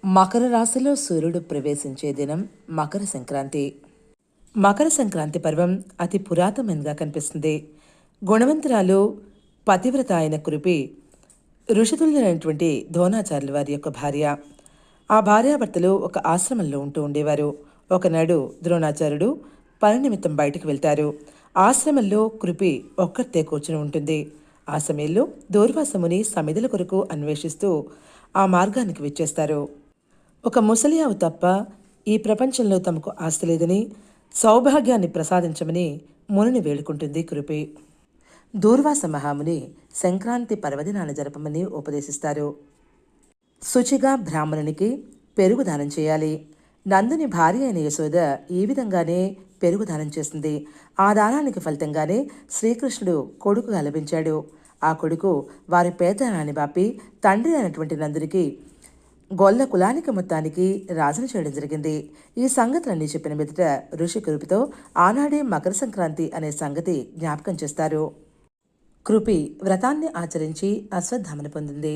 మకర రాశిలో సూర్యుడు ప్రవేశించే దినం మకర సంక్రాంతి. మకర సంక్రాంతి పర్వం అతి పురాతనంగా కనిపిస్తుంది. గుణవంతురాలు, పతివ్రత అయిన కురిపి ఋషితుల్యులైనటువంటి ద్రోణాచార్యుల వారి యొక్క భార్య. ఆ భార్యాభర్తలు ఒక ఆశ్రమంలో ఉంటూ ఉండేవారు. ఒకనాడు ద్రోణాచార్యుడు పని నిమిత్తం బయటకు వెళ్తారు. ఆశ్రమంలో కృపి ఒక్కతే కూర్చుని ఉంటుంది. ఆ సమయంలో దూర్వాసముని సమిధుల కొరకు అన్వేషిస్తూ ఆ మార్గానికి విచ్చేస్తారు. ఒక ముసలియావు తప్ప ఈ ప్రపంచంలో తమకు ఆస్తి లేదని, సౌభాగ్యాన్ని ప్రసాదించమని మునిని వేడుకుంటుంది కృపి. దూర్వాస మహాముని సంక్రాంతి పర్వదినాన్ని జరపమని ఉపదేశిస్తారు. శుచిగా బ్రాహ్మణునికి పెరుగు దానం చేయాలి. నందుని భార్య అయిన యశోద ఈ విధంగానే పెరుగు దానం చేసింది. ఆ దానానికి ఫలితంగానే శ్రీకృష్ణుడు కొడుకుగా లభించాడు. ఆ కొడుకు వారి పేదనాన్ని బాపి తండ్రి అయినటువంటి నందునికి గొల్ల కులానికి మొత్తానికి రాజును చేయడం జరిగింది. ఈ సంగతులన్నీ చెప్పిన మీదట ఋషి కృపితో ఆనాడే మకర సంక్రాంతి అనే సంగతి జ్ఞాపకం చేస్తారు. కృపి వ్రతాన్ని ఆచరించి అశ్వత్థామను పొందింది.